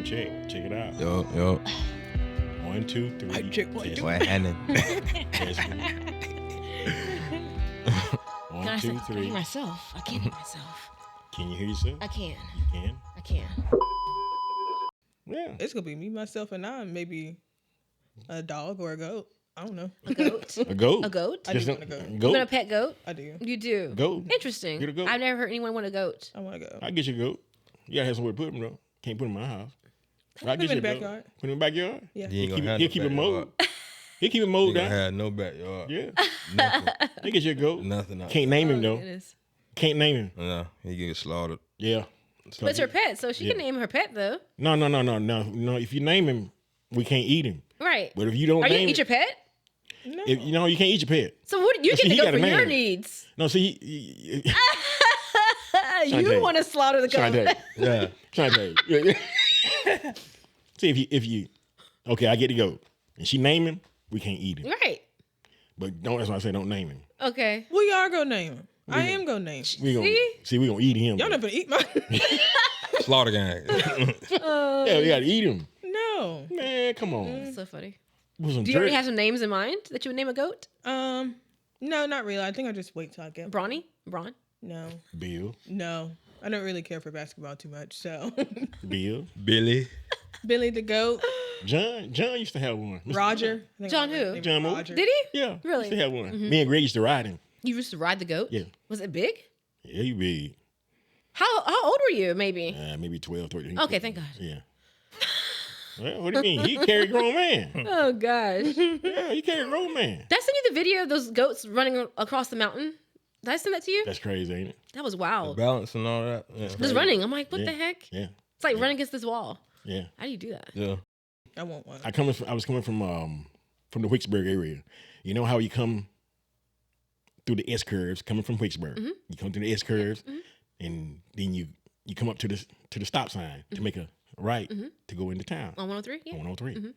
check. Check it out. Yo. 1, 2, 3. Mic check, 1, 2. What happened? One, two, I three. hear myself. I can't hear myself. Can you hear yourself? I can. You can? I can. Yeah. It's gonna be me, myself, and I, and maybe a dog or a goat. I don't know. A goat. A goat. A goat? I Just do a want a goat. You Goat. want a pet goat? I do. You do. Goat. Interesting. Get a goat. I've never heard anyone want a goat. I want to go. I get you a goat. You gotta have somewhere to put him though. Can't put him in my house. I get him you in the a goat. backyard. Put him in the backyard. Yeah. You ain't gonna have He'll no keep it backyard. mowed. He'll keep it You mowed gonna down. have no backyard. Yeah. Nothing. They get you a goat. Nothing else. Can't name him Oh, though. goodness. Can't name him. No, he get slaughtered. Yeah. But it's her pet, so she can Yeah. name her pet though. No. If you name him, we can't eat him. Right. But if you don't Are you name gonna eat your pet? No. if, you can't eat your pet. So what you See, get to he go got for a your name. needs. No, see, You Chante. want to slaughter the goat. Chante. Yeah. Chante. See if you okay, I get to go. And she name him, we can't eat him. Right. But that's why I say don't name him. Okay. We are gonna name him. I am gonna name him. We gonna See? we gonna eat him. Y'all though. not gonna eat mine. Slaughter gang. Yeah, we gotta eat him. No. Man, come on. That's so funny. With some Do you already jerk. have some names in mind that you would name a goat? No, not really. I think I'll just wait till I get. Brawny? Braun? No. Bill. No. I don't really care for basketball too much. So Bill. Billy. Billy the goat. John used to have one. Mr. Roger. I think John my who? name is John Moore. Roger. Did he? Yeah. Really? Used to have one. Me and Greg used to ride him. You used to ride the goat? Yeah. Was it big? Yeah, he big. How old were you, maybe? Maybe 12, 13. Okay, thank God. Yeah. Well, what do you mean? He carried a grown man. Oh, gosh. Yeah, he carried a grown man. Did I send you the video of those goats running across the mountain? Did I send that to you? That's crazy, ain't it? That was wild. Balance and all that. Yeah. Just running. I'm like, what Yeah. the heck? Yeah. It's like running against this wall. Yeah. How do you do that? Yeah. I want one. I was coming from the Wicksburg area. You know how you come through the S curves, coming from Wicksburg. Mm-hmm. You come through the S curves, and then you come up to the stop sign to make a right to go into town. On 103? Yeah. 103.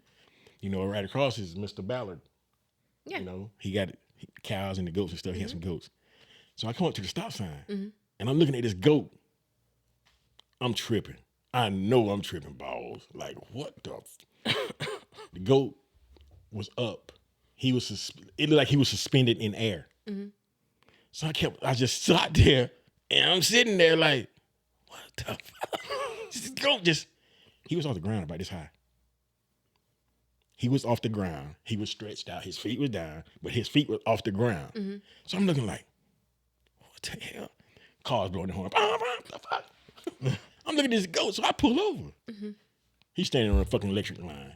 You know, right across is Mr. Ballard. Yeah. You know, he got cows and the goats and stuff. He had some goats. So I come up to the stop sign, and I'm looking at this goat. I'm tripping. I know I'm tripping balls. Like, what the? The goat was up. It looked like he was suspended in air. So I just sat there, and I'm sitting there like, what the fuck? This goat he was off the ground about this high. He was off the ground. He was stretched out. His feet was down, but his feet were off the ground. So I'm looking like, what the hell? Cars blowing the horn. What the fuck? I'm looking at this goat, so I pull over. He's standing on a fucking electric line.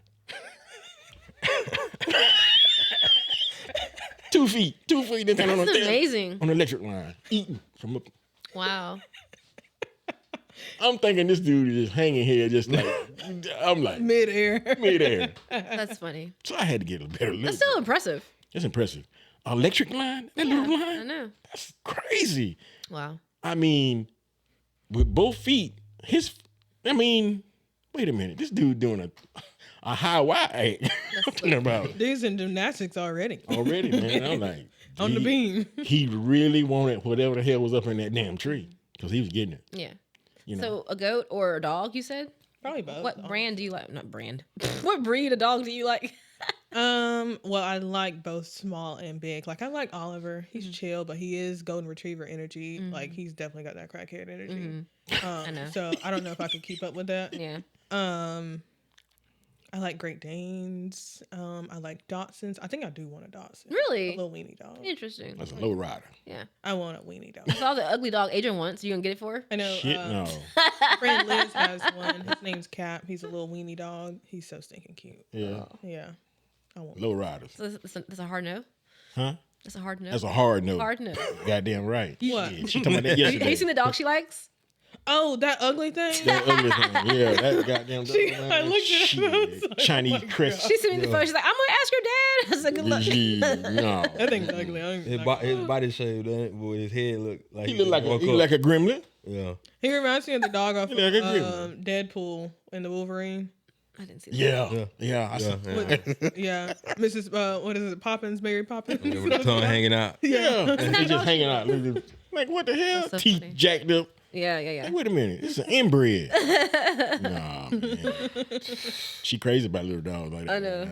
2 feet. 2 feet. That's amazing. On the electric line. Eating from up. Wow. I'm thinking this dude is just hanging here, just like, I'm like, Midair. midair. That's funny. So I had to get a better look. That's still impressive. That's impressive. Electric line? That little line? I know. That's crazy. Wow. I mean, with both feet, wait a minute. This dude doing a high wide. I'm talking about Dude's in gymnastics already. already, man. I'm like, On the beam. He really wanted whatever the hell was up in that damn tree because he was getting it. Yeah. You know, So a goat or a dog, you said? Probably both. What brand do you like? Not brand. What breed of dog do you like? Well, I like both small and big. Like I like Oliver. He's chill, but he is golden retriever energy. Like he's definitely got that crackhead energy. I know. So I don't know if I could keep up with that. Yeah. I like Great Danes. I like Dachshunds. I think I do want a Dachshund. A Really? little weenie dog. Interesting. that's a low rider. Yeah. I want a weenie dog. I saw the ugly dog Adrian wants. You gonna get it for her? I know. Shit, no. My friend Liz has one. His name's Cap. He's a little weenie dog. He's so stinking cute. Yeah, Yeah. I want low riders. So that's a hard no? Huh? That's a hard no? That's a hard no. hard no. Goddamn right. What? Shit, she talking about that Have yesterday. you seen the dog she likes? Oh, that ugly thing? That ugly thing. Yeah, that goddamn dog. man. I looked at it and I was Shit. like, Chinese oh my crest. She sent me the phone. She's like, I'm gonna ask your dad. I said, good luck. Yeah, no. That thing's ugly. I don't even His, like it. his body shape, but his head look like He look like woke he up. like a gremlin. Yeah. He reminds me of the dog off He like a of Deadpool and the Wolverine. I didn't see that. Yeah. I see. Yeah. Mrs. What is it? Poppins, Mary Poppins. Yeah, with the tongue hanging out. Yeah, he's just hanging out. Like what the hell? That's so Teeth funny. jacked up. Yeah, yeah, yeah. Like, wait a minute, this is an inbred. Nah, man. She crazy about little dogs like that. I know.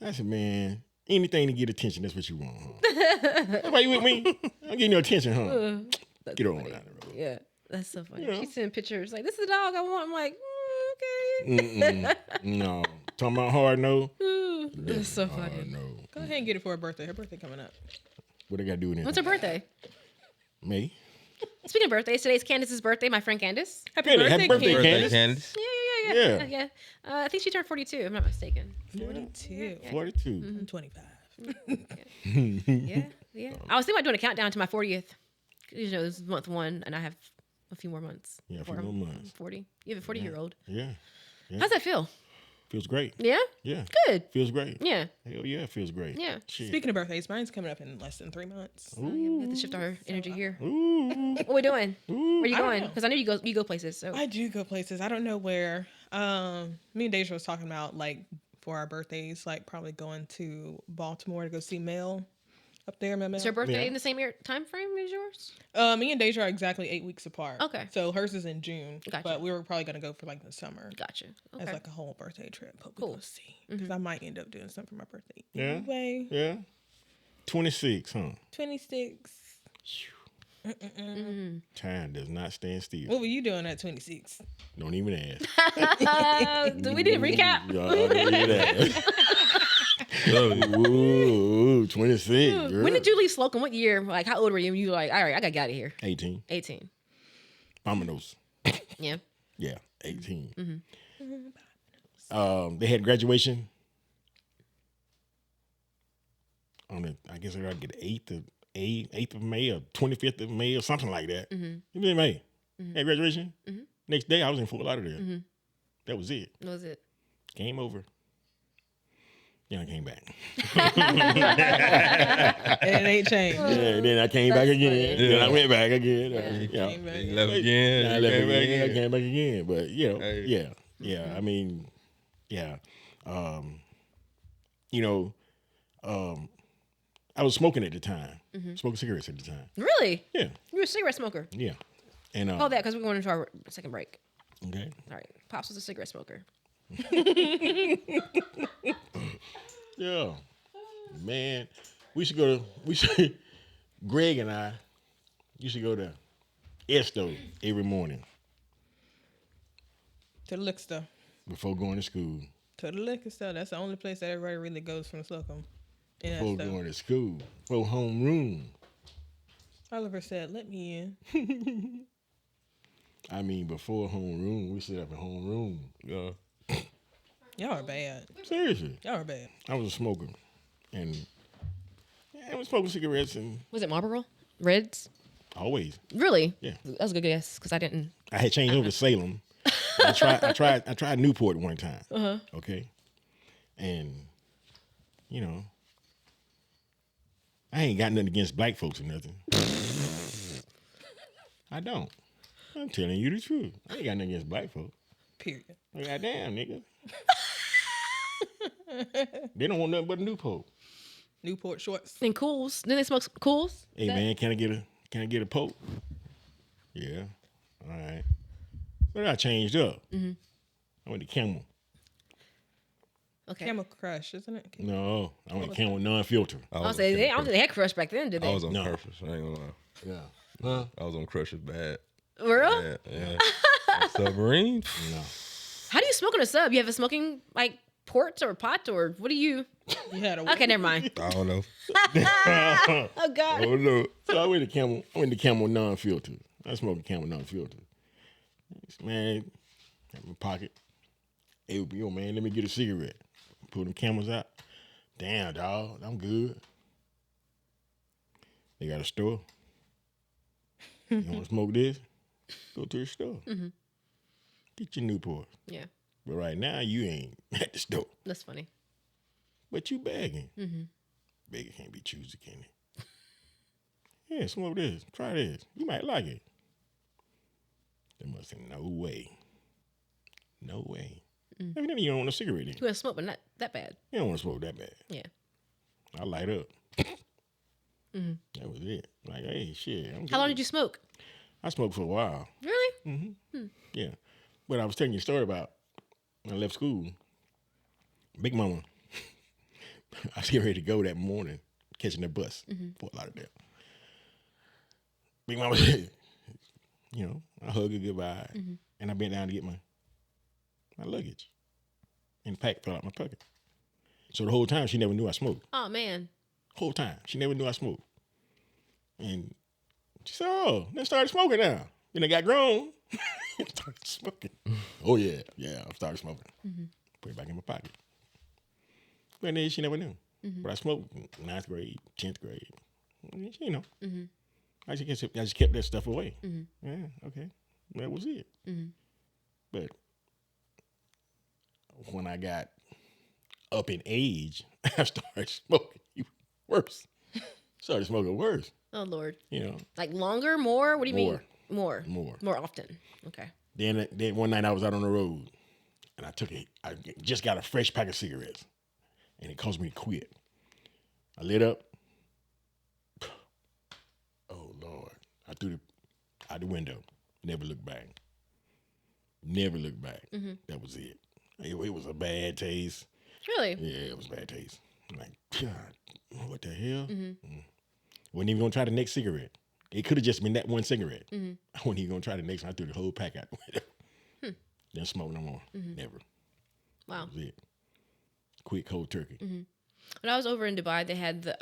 I said, man, anything to get attention, that's what you want, huh? That's why you with me? I'm getting your attention, huh? That's Get on funny. down the road. Yeah, that's so funny. You know. She's sending pictures like, this is the dog I want. I'm like, okay. No. Talking about hard no. That's so Hard funny. no. Go ahead and get it for her birthday. Her birthday coming up. What they got to do with it? What's her birthday? May. Speaking of birthdays, today's Candace's birthday. My friend Candace. Happy Really? birthday, Happy birthday, Candace. Birthday Candace. Candace. Yeah. I think she turned 42, if I'm not mistaken. 42. 42. I'm 25. Yeah. I was thinking about doing a countdown to my 40th. You know, this is month 1, and I have a few more months. Yeah, a few before more I'm months. 40. You have a 40-year-old. Yeah. How's that feel? Feels great. Yeah? Yeah. Good. Feels great. Yeah. Hell yeah, it feels great. Yeah. Shit. Speaking of birthdays, mine's coming up in less than 3 months. Oh, yeah, we have to shift our energy here. Ooh. What we doing? Ooh. Where you I don't going? know. Because I know you go places. So I do go places. I don't know where. Me and Deja was talking about like for our birthdays, like probably going to Baltimore to go see Mel up there. Mel. is your birthday Yeah. in the same time frame as yours? Me and Deja are exactly 8 weeks apart. Okay. So hers is in June. Gotcha. But we were probably gonna go for like the summer Gotcha. as Okay. like a whole birthday trip. But Cool. we'll see. Because I might end up doing something for my birthday. Yeah. Anyway, Yeah. 26, huh? 26. Time does not stand still. What were you doing at 26? Don't even ask. Do we need a recap? Yeah, I don't even ask. Ooh, 26. Girl. When did you leave Slocum? What year? Like, how old were you? And you were like, all right, I gotta get out of here. 18. 18. Dominoes. Yeah. Yeah, 18. They had graduation on the, I guess I gotta get the 8th of May or 25th of May or something like that. It was in May. Had graduation. Next day I was in Fort Lauderdale. That was it. That was it. Game over. Then I came back. And it ain't changed. Yeah, then I came back again. funny. Then I went back again. Yeah. Came back. You left again. I you left came back again. I in. came back again. But you know, Hey. yeah. I mean, yeah. You know, I was smoking at the time. Smoking cigarettes at the time. Really? Yeah, You were a cigarette smoker. yeah. And Hold that, because we're going into our second break. okay. All right. Pops was a cigarette smoker. Yeah, man. Greg and I used to go to Esto every morning To the liquor store. before going to school. To the liquor store. That's the only place that everybody really goes from Slocum. In that Before store. going to school. Before homeroom. Oliver said, "Let me in." I mean, before homeroom, we sit up in homeroom. Yeah. Y'all are bad. Seriously. Y'all are bad. I was a smoker. And I was smoking cigarettes and Was it Marlboro? Reds? always. Really? Yeah. That was a good guess, because I didn't. I had changed over to Salem. I tried Newport one time. Okay. And, you know, I ain't got nothing against black folks or nothing. I don't. I'm telling you the truth. I ain't got nothing against black folks. Period. Like, goddamn, nigga. They don't want nothing but a Newport. Newport shorts. And Cools. Didn't they smoke Cools? Hey man, can I get a poke? Yeah. All right. But I changed up. I went to Camel. Okay. Camel Crush, isn't it? No, I went to Camel non-filter. I don't think they had Crush back then, did they? I was on No. Crushers. I ain't gonna lie. Yeah. Huh? I was on Crushers bad. For real? Yeah. Submarine. No. How do you smoke on a sub? You have a smoking, like, port or pot, or what do you? You had a Okay, never mind. I don't know. Oh, God. Oh no. So I went to Camel non-filter. I smoked Camel non-filter. Man, got my pocket. Hey, yo, man, let me get a cigarette. Pull them Camels out. Damn, dog, I'm good. They got a store. You want to smoke this? Go to the store. Get your Newport. Yeah, But right now, you ain't at the store. that's funny. But you begging. Begging can't be choosy, can it? Yeah, smoke this. Try this. You might like it. There must be no way. No way. I mean, you don't want a cigarette in. You want to smoke, but not that bad. You don't want to smoke that bad. Yeah. I light up. That was it. Like, hey, shit. I'm How long good. did you smoke? I smoked for a while. Really? Yeah. But I was telling you a story about when I left school. Big Mama, I was getting ready to go that morning, catching the bus, Fort Lauderdale. Big Mama said, you know, I hugged her goodbye, and I bent down to get my luggage. And the pack fell out my pocket. So the whole time, she never knew I smoked. Oh, man. Whole time. She never knew I smoked. And she said, oh, then started smoking now. Then I got grown. Started smoking. Oh, yeah. Yeah, I started smoking. Put it back in my pocket. But then she never knew. But I smoked in 9th grade, 10th grade. You know. I just kept that stuff away. Yeah, okay. That was it. But when I got up in age, I started smoking worse. Started smoking worse. Oh, Lord. You know. Like longer, more? What do you mean? More. More often. Okay. Then one night I was out on the road, and I just got a fresh pack of cigarettes, and it caused me to quit. I lit up. Oh, Lord. I threw it out the window. Never looked back. Never looked back. That was it. It was a bad taste. Really? Yeah, it was a bad taste. I'm like, God, what the hell? Wasn't even going to try the next cigarette. It could have just been that one cigarette. I wasn't even going to try the next one. I threw the whole pack out the window. Didn't smoke no more. Never. Wow. That was it. Quit cold turkey. When I was over in Dubai, they had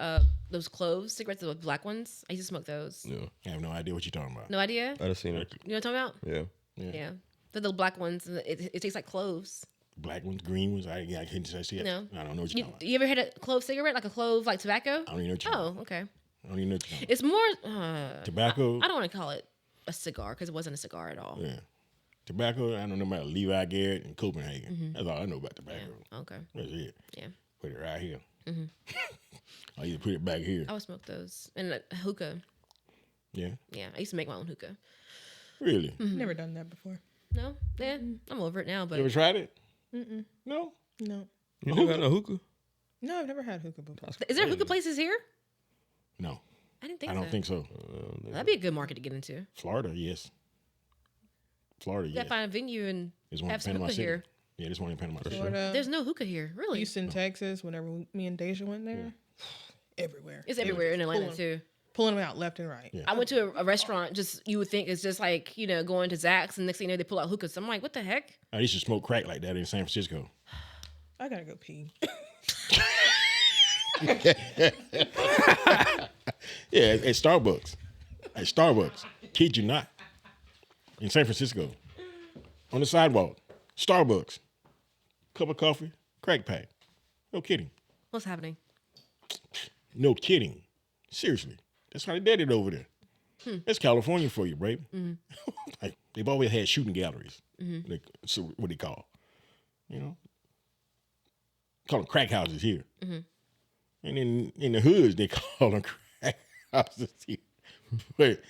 those clove cigarettes, the black ones. I used to smoke those. Yeah. I have no idea what you're talking about. No idea? I done seen it. You know what I'm talking about? Yeah. Yeah. The little black ones. It tastes like cloves. Black ones, green ones. I couldn't see it. No. I don't know what you're talking about. You ever had a clove cigarette, like a clove, like tobacco? I don't even know what you're talking about. Oh, okay. I don't even know what you're talking It's more Tobacco? I don't want to call it a cigar because it wasn't a cigar at all. about. Yeah. Tobacco, I don't know about Levi Garrett and Copenhagen. That's all I know about tobacco. Yeah. Okay. That's it. Yeah. Put it right here. I either put it back here. I would smoke those and hookah. Yeah. Yeah, I used to make my own hookah. Really? Never done that before. No, yeah, I'm over it now. But You ever tried it? Mm-mm. No. No. You never had no hookah? No, I've never had hookah before. is there hookah places here? No. I didn't think I so. don't think so. That'd be a good market to get into. Florida, yes. Florida, You yes. gotta find a venue and There's one in have some Panama hookah City. here. Yeah, there's one in Panama City. Florida, There's no hookah here, really. Houston, Texas. Whenever me and Deja went there, everywhere. It's everywhere in Atlanta Pulling- too. Pulling them out left and right. Yeah. I went to a restaurant. Just you would think it's just like going to Zach's, and next thing you know they pull out hookahs. I'm like, what the heck? I used to smoke crack like that in San Francisco. I gotta go pee. Yeah, at Starbucks. At Starbucks. Kid you not. In San Francisco. On the sidewalk. Starbucks. Cup of coffee. Crack pack. No kidding. What's happening? No kidding. Seriously. That's how they did it over there. That's California for you, baby. Like, they've always had shooting galleries. So what they call. You know? Call them crack houses here. And in the hoods, they call them crack houses here. But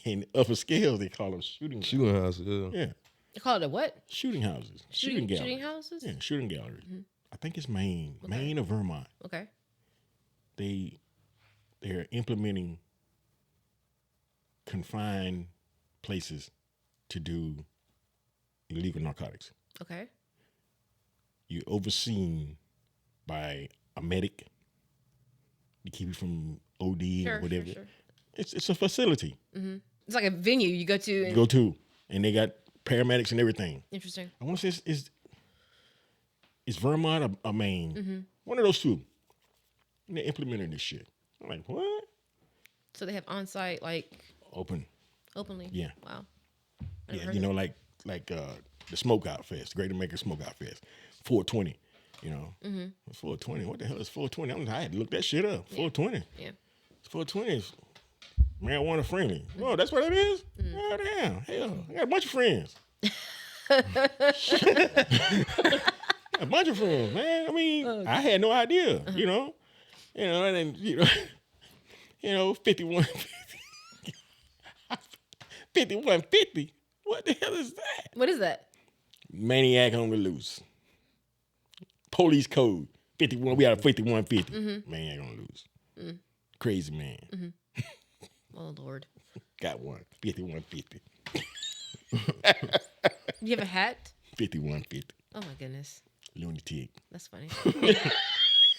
in upper scales, they call them shooting Shooting house, yeah. Yeah, They call it a what? shooting houses. Shooting galleries. Shooting houses? Yeah, shooting galleries. I think it's Maine. Maine or Vermont. Okay. They're implementing confined places to do illegal narcotics. Okay. You're overseen by a medic to keep you from OD or whatever. Sure. It's a facility It's like a venue you go to. you And, go to, and they got paramedics and everything. Interesting. I want to say it's Vermont or Maine. One of those two. And they're implementing this shit. I'm like, what? So they have on-site Open. openly. Yeah. Wow. Yeah, you know, like the Smokeout Fest, Great American Smokeout Fest, 420. You know, 420. What the hell is 420? I had to look that shit up. 420. Yeah. 420 is marijuana friendly. Oh, that's what it is? Oh, damn. Hell, I got a bunch of friends. A bunch of friends, man. I mean, I had no idea, you know. And then, 5150. What the hell is that? What is that? Maniac on the loose. Police code 51. We got a 5150. Maniac on the loose. Crazy man. Oh Lord. Got one. 5150. You have a hat? 5150. Oh my goodness, Lunatic. that's funny.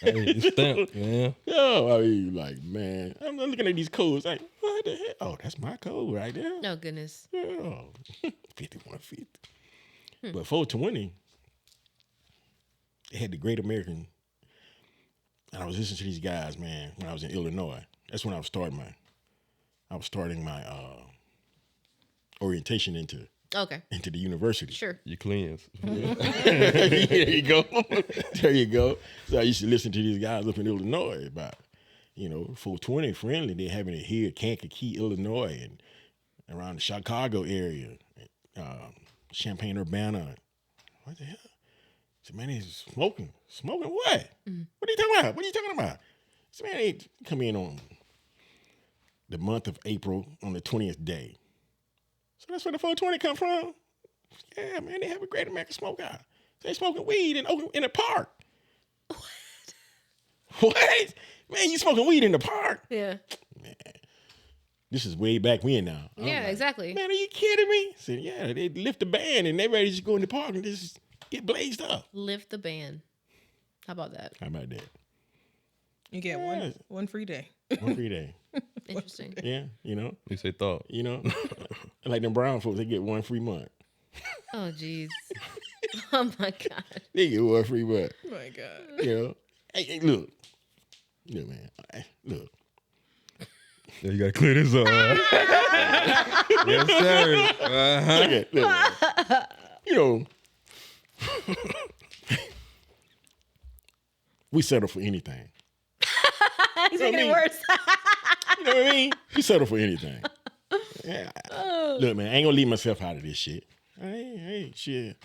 Hey, it's stamped, man. Yo, I mean, like, man, I'm looking at these codes. Like, what the hell? Oh, that's my code right there. No goodness. Yeah. 5150. But 420, they had the Great American. And I was listening to these guys, man, when I was in Illinois. That's when I was starting my orientation into Okay, the university. sure. You cleanse. There you go. There you go. So I used to listen to these guys up in Illinois about, 420 friendly. They're having it here, Kankakee, Illinois, and around the Chicago area, Champaign, Urbana. What the hell? I said, man, he's smoking. Smoking what? What are you talking about? What are you talking about? I said, man, they come in on the month of April on the 20th day. So that's where the 420 come from. Yeah, man, they have a Great American Smoke out. They smoking weed in the park. What? Man, you smoking weed in the park? Yeah. Man, this is way back when now. I'm Yeah, like, exactly. Man, are you kidding me? I said, yeah, they lift the band and everybody just go in the park and just get blazed up. Lift the ban. How about that? How about that? You get Yeah. one free day. One free day. Interesting. Yeah, You say thought. Like them brown folks, they get one free month. Oh jeez. Oh my god. They get one free month. Oh my God. Hey, look. Look, man. Look. Yeah, you gotta clear this up. Yes, sir. Uh-huh. Look, we settle for anything. He's You know making it what I mean? worse. You know what I mean? We settle for anything. Yeah. Look, man, I ain't gonna leave myself out of this shit. Hey, shit.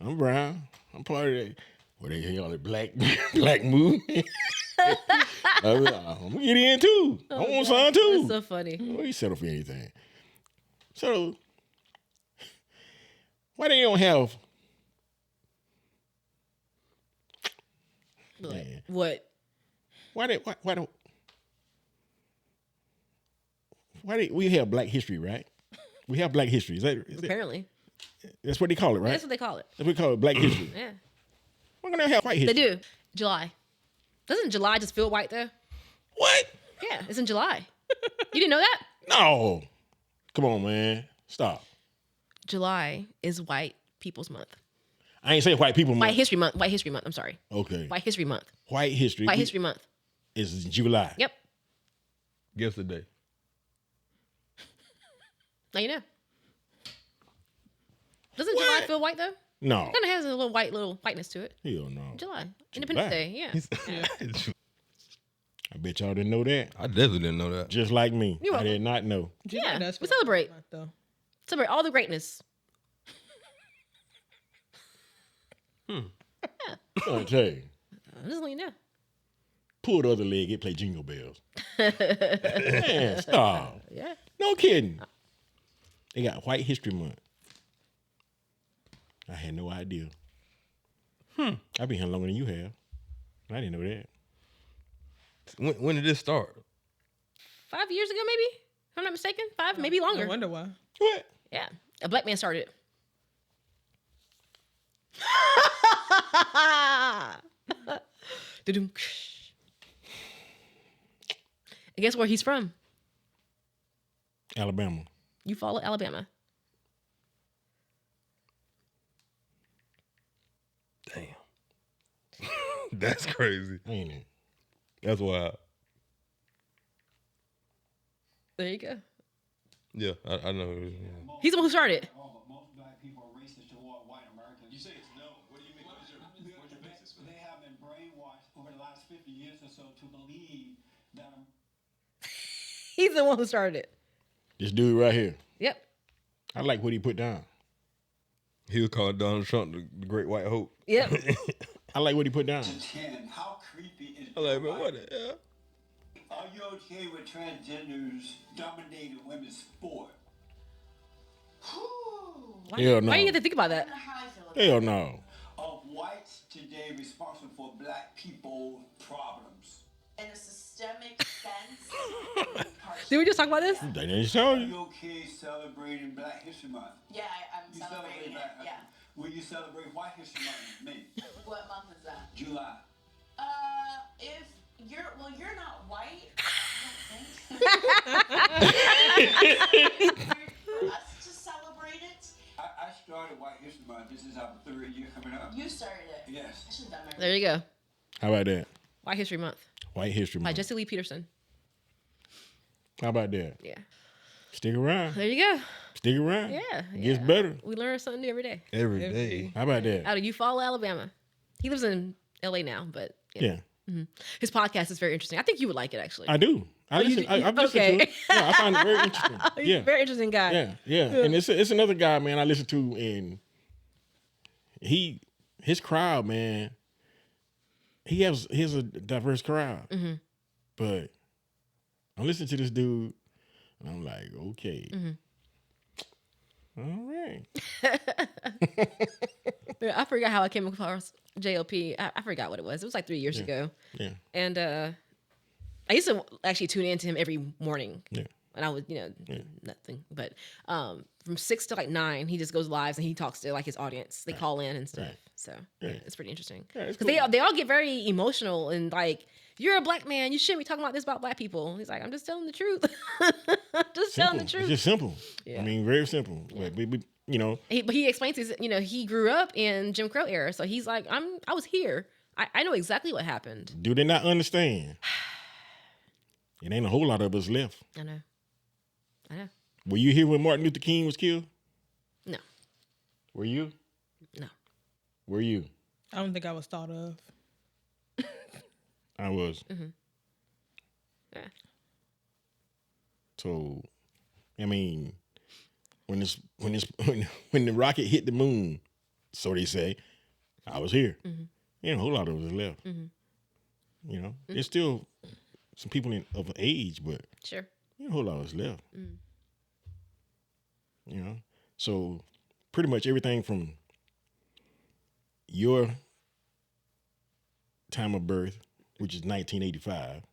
I'm brown. I'm part of that. What they call it, black movement. I'm gonna get in too. I want some too. That's so funny. We settle for anything. So why they don't have? Man. What? We have Black History, right? We have Black History. Is that Apparently. that's what they call it, right? That's what they call it. That's what we call it, Black History. Yeah. We're gonna have white They history. do. July. Doesn't July just feel white though? What? Yeah, it's in July. You didn't know that? No. Come on, man. Stop. July is White People's Month. I ain't say white people month. White History Month. White History Month. I'm sorry. Okay. White History Month. White history. White History Month. is July. Yep. Guess the day. Now you know. Doesn't July What? feel white though? No. It kind of has a little whiteness to it. Hell no. July. Independence Day. Yeah. I bet y'all didn't know that. I definitely didn't know that. Just like me. You're I welcome. did not know. Yeah, That's we what I celebrate. thought, though. Celebrate all the greatness. I'll tell you. Just let you know. Pull the other leg, it play Jingle Bells. Man, stop. Yeah. No kidding. They got White History Month. I had no idea. I've been here longer than you have. I didn't know that. When did this start? 5 years ago, maybe? If I'm not mistaken. 5, maybe longer. I wonder why. What? Yeah. A black man started it. Da-dum. And guess where he's from? Alabama. You follow Alabama. Damn. That's crazy. Ain't it? That's wild. There you go. Yeah, I know. He's the one who started. Oh, but most black people are racist toward white Americans. You say it's no. What do you mean? What's your basis for that? They have been brainwashed over the last 50 years or so to believe that He's the one who started it. This dude right here. Yep. I like what he put down. He was calling Donald Trump the Great White Hope. Yep. I like what he put down. 10. How creepy is I'm like, man, white? what the hell? Are you okay with transgenders dominating women's sport? Why, Hell no. why do you have to think about that? Hell no. Of whites today responsible for black people problems? In a systemic sense, Did we just talk about this? They didn't tell Are you. you okay celebrating Black History Month? Yeah, I'm You celebrating celebrate it. Black Yeah. Will you celebrate White History Month in May? What month is that? July. If you're not white. I don't think. For us to celebrate it. I started White History Month. This is our 3rd year coming up. You started it. Yes. I should have done my There you go. How about that? White History Month White History by Month. Jesse Lee Peterson. How about that? Yeah. Stick around. There you go. Stick around. Yeah. It gets yeah. better. We learn something new every day. Every day. How about that? Out of Eufaula, Alabama. He lives in LA now, but Yeah. his podcast is very interesting. I think you would like it, actually. I do. I've listened to okay. it. Yeah, I find it very interesting. He's Yeah. a very interesting guy. Yeah. And it's another guy, man, I listen to, and his crowd, man, he has a diverse crowd. Mm-hmm. But I'm listening to this dude, and I'm like, okay. All right. Yeah, I forgot how I came across JLP. I forgot what it was. It was like 3 years ago. Yeah. And I used to actually tune in to him every morning. Yeah. And I would, nothing. But from 6 to like 9, he just goes live and he talks to like his audience. They call in and stuff. Right. So Yeah. it's pretty interesting. Yeah, it's Because cool. they all get very emotional and like, you're a black man. You shouldn't be talking about this about black people. He's like, I'm just telling the truth. Just telling the It's truth. just simple. Yeah. I mean, very simple. But we But he explains his, he grew up in Jim Crow era. So he's like, I was here. I know exactly what happened. do they not understand? It ain't a whole lot of us left. I know. Were you here when Martin Luther King was killed? No. Were you? No. Were you? I don't think I was thought of. I was. Yeah. So, I mean, when the rocket hit the moon, so they say, I was here. Ain't a whole lot of us left. There's still some people of age, but Sure. ain't a whole lot of us left. So pretty much everything from your time of birth, which is 1985.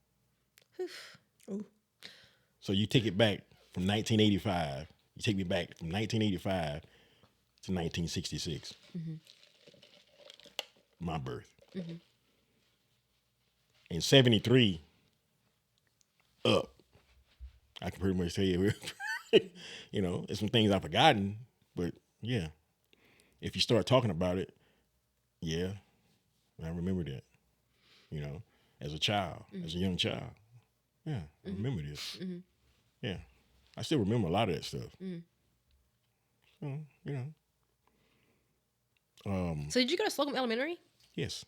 Ooh. So you take it back from 1985. You take me back from 1985 to 1966. My birth. And 73 up. I can pretty much tell you, there's some things I've forgotten, but yeah. If you start talking about it, yeah, I remember that. As a child, as a young child. Yeah, I remember this. Yeah. I still remember a lot of that stuff. So, So did you go to Slocum Elementary? yes.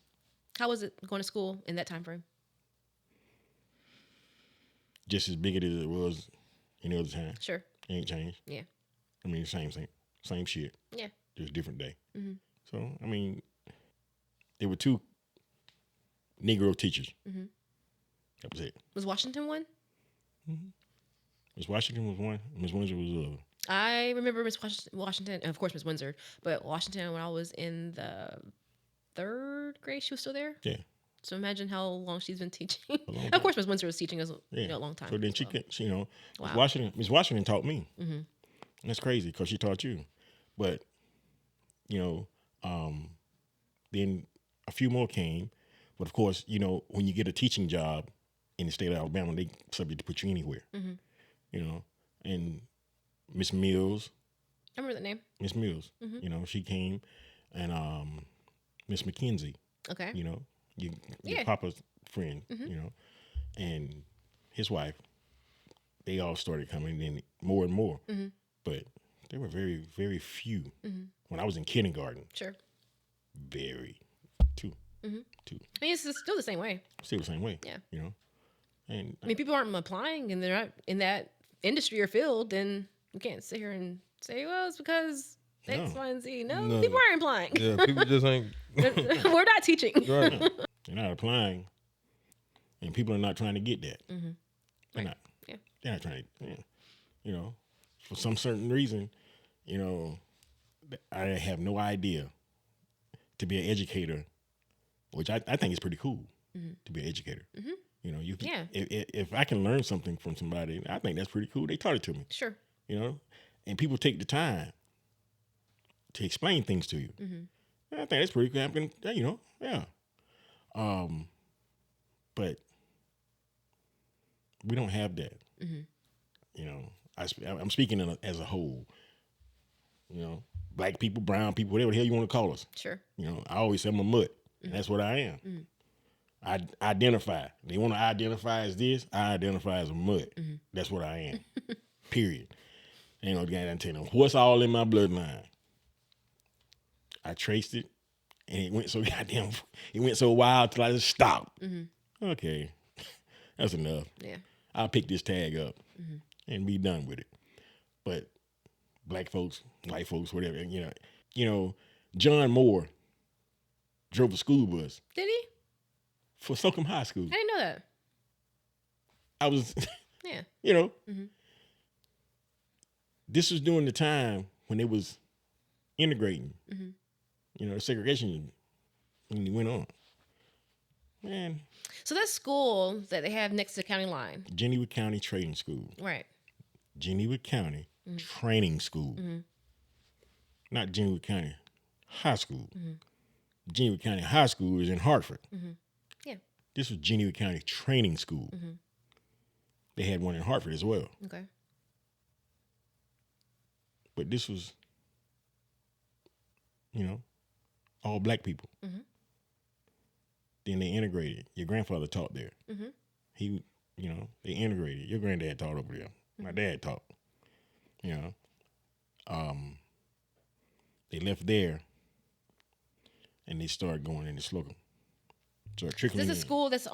How was it going to school in that time frame? Just as big as it was any other time. Sure. Ain't changed. Yeah. I mean, same shit. Yeah. Just different day. So, I mean, there were 2 Negro teachers. That was it. Was Washington one? Miss Washington was one. Miss Windsor was the other. I remember Miss Washington, and of course Miss Windsor, but Washington when I was in the 3rd grade, she was still there. Yeah. So imagine how long she's been teaching. long Of time. course, Miss Windsor was teaching us, Yeah. a long time. So then as well. she, Miss Washington taught me. And that's crazy because she taught you. But, then a few more came. But of course, when you get a teaching job in the state of Alabama, they subject to put you anywhere. And Miss Mills, I remember that name. Miss Mills, she came, and Miss McKenzie, Okay. your Yeah. papa's friend, and his wife, they all started coming in more and more. But there were very, very few. When I was in kindergarten, Sure. very, two. I mean, it's still the same way. Still the same way. Yeah. And I mean, people aren't applying and they're not in that industry or field, then you can't sit here and say, well, it's because X, No. Y, and Z. No, No. people aren't applying. Yeah, people just ain't. We're not teaching. Right. they're not applying, and people are not trying to get that. They're not. Yeah. They're not trying to. For some certain reason, I have no idea to be an educator, which I think is pretty cool to be an educator. You know, Yeah. If I can learn something from somebody, I think that's pretty cool. They taught it to me. Sure. You know, and people take the time to explain things to you. I think that's pretty cool. You know, yeah. But we don't have that. You know, I'm speaking as a whole. You know, black people, brown people, whatever the hell you want to call us. Sure. You know, I always say I'm a mutt, and that's what I am. I identify. They want to identify as this. I identify as a mutt. That's what I am. Period. Ain't no guy that tell them what's all in my bloodline. I traced it, and it went so goddamn. It went so wild till I just stopped. Okay, that's enough. Yeah. I'll pick this tag up and be done with it. But black folks, white folks, whatever, you know, John Moore drove a school bus Did he? for Slocum High School. I didn't know that. I was, Yeah. you know, this was during the time when they was integrating, you know, the segregation when it went on. Man, So that school that they have next to the county line. Geneva County Trading School. Right. Geneva County Training School. Not Geneva County High School. Geneva County High School is in Hartford. Yeah. This was Geneva County Training School. They had one in Hartford as well. Okay. But this was, you know, all black people. Then they integrated. Your grandfather taught there. He, you know, they integrated. Your granddad taught over there. My dad taught. You know, they left there, and they started going into Slocum. So trickling Is this in. a school that's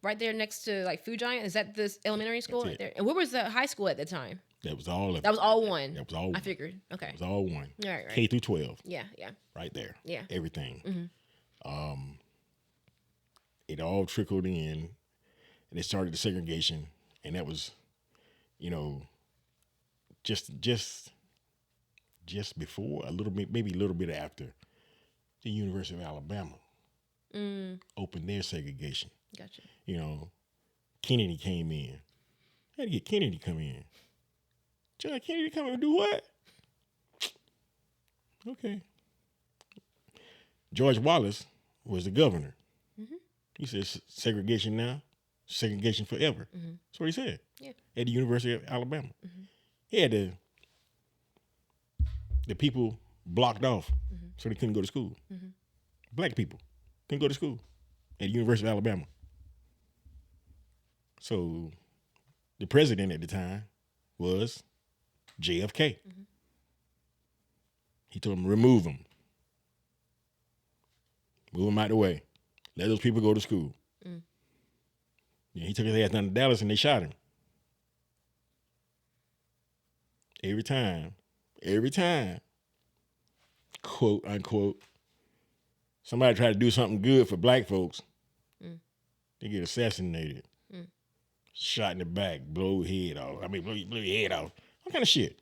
right there next to like Food Giant? Is that this elementary school That's right it. there? And where was the high school at the time? That was all of it. That was all one. That was all. I figured. Okay. It was all one. Right, right. K through 12, Yeah, yeah. right there. Yeah. Everything. It all trickled in, and it started the segregation, and that was, you know, just before, a little bit, maybe a little bit after, the University of Alabama opened their segregation. Gotcha. You know, Kennedy came in. Had to get Kennedy to come in. John Kennedy come in and do what? Okay. George Wallace was the governor. He said segregation now, segregation forever. That's what he said. Yeah. At the University of Alabama. He had the people blocked off so they couldn't go to school. Black people couldn't go to school at the University of Alabama. So the president at the time was JFK. He told him, remove them. Move them out the way. Let those people go to school. Yeah, he took his ass down to Dallas and they shot him. Every time, quote unquote, somebody try to do something good for black folks, they get assassinated. Shot in the back, blow head off. I mean, blow your head off. What kind of shit?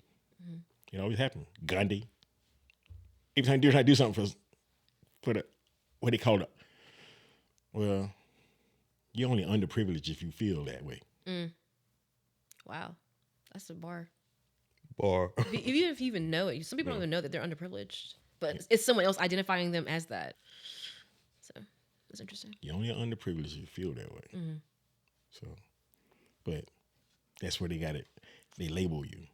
It always happens. Gundy. Every time you try to do something for the, what they call it, well, you're only underprivileged if you feel that way. Wow. That's a bar. Bar. Even if you even know it, some people don't even know that they're underprivileged, but it's someone else identifying them as that. So that's interesting. You're only underprivileged if you feel that way. So, but that's where they got it. They label you.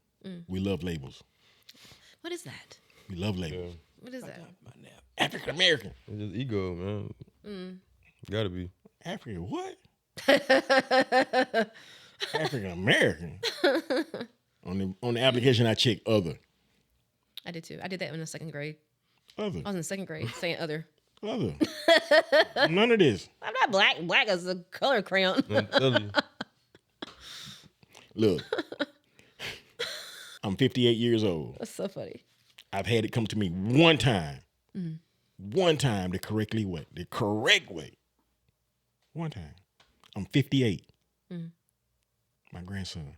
We love labels. What is that? We love labels. What is that? African American. It's just ego, man. Gotta be. African what? African American. On the application, I checked other. I did too. I did that in the second grade. Other. I was in the second grade saying other. Other. None of this. I'm not black. Black is a color crayon. I'm telling you. Look. I'm 58 years old. That's so funny. I've had it come to me one time. One time the correct way. One time. I'm 58. My grandson.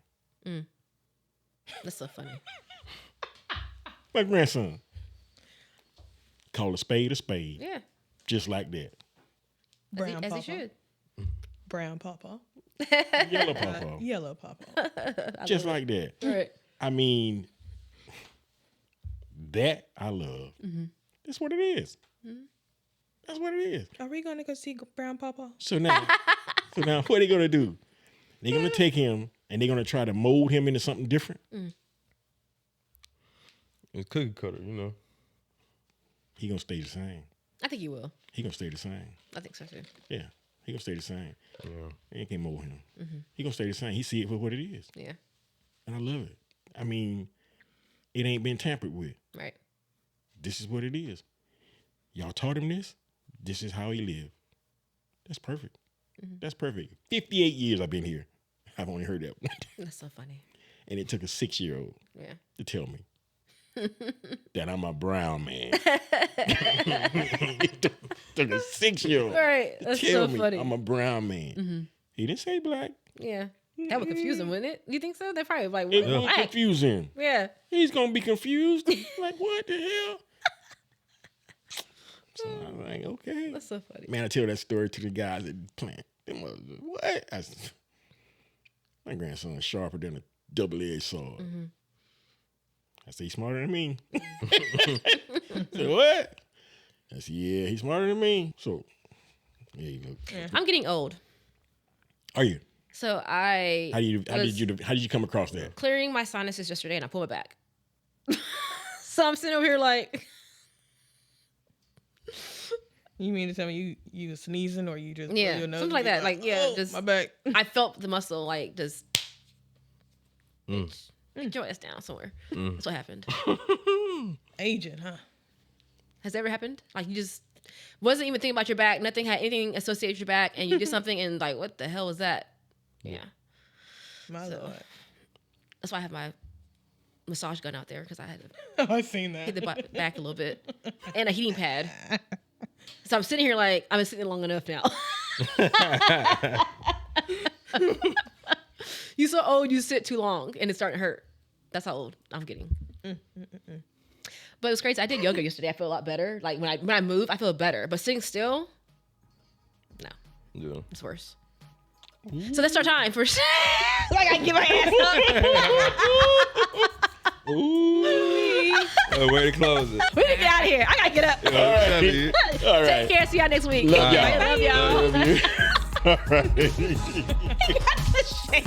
That's so funny. My grandson. Call a spade a spade. Yeah. Just like that. Brown As he papa. should. brown pawpaw. Yellow pawpaw. Yellow pawpaw. Just like that. Right. I mean, that I love. That's what it is. That's what it is. Are we going to go see brown pawpaw? So now, what are they gonna do? They're gonna take him and they're gonna try to mold him into something different. It's cookie cutter, you know. He gonna stay the same. I think you will. He gonna stay the same. I think so too. Yeah, he gonna stay the same. Yeah. They can't mold him. He gonna stay the same. He see it for what it is, Yeah. and I love it. I mean, it ain't been tampered with. Right. This is what it is. Y'all taught him this. This is how he lived. That's perfect. That's perfect. 58 years I've been here. I've only heard that. That's so funny. And it took a 6-year-old Yeah. to tell me that I'm a brown man. It took a 6-year-old Right. to That's tell so me funny. I'm a brown man. He didn't say black. Yeah. That would confuse him, wouldn't it? You think so? They probably like, It what? won't Black. confuse him. Yeah. He's gonna be confused. Like, what the hell? So I'm like, okay. That's so funny. Man, I tell that story to the guys at the plant. Them motherfuckers, what? My grandson's sharper than a double-edged sword. I say, he's smarter than me. I said, what? I said, yeah, he's smarter than me. So, there you go. I'm getting old. Are you? So I How did you come across that? clearing my sinuses yesterday and I pulled it back. So I'm sitting over here like, You mean to tell me you was sneezing or you just blew yeah, your nose something like and that. Like, yeah, oh, just my back. I felt the muscle like just joint us down somewhere. That's what happened. Aging, huh? Has that ever happened? Like you just wasn't even thinking about your back. Nothing had anything associated with your back, and you did something, and like, what the hell was that? Yeah. My So- lord. That's why I have my massage gun out there because I had to I seen that. hit the back a little bit and a heating pad. So I'm sitting here like I've been sitting long enough now. You so old, you sit too long, and it's starting to hurt. That's how old I'm getting. But it was crazy. I did yoga yesterday. I feel a lot better. Like when I move, I feel better. But sitting still, no, Yeah. it's worse. So that's our time for. Like I get my ass up. Ooh. Way to close it. We need to get out of here. I gotta get up. All right. Take care. See y'all next week. Love y'all. Love y'all. Love you. All right. Shit.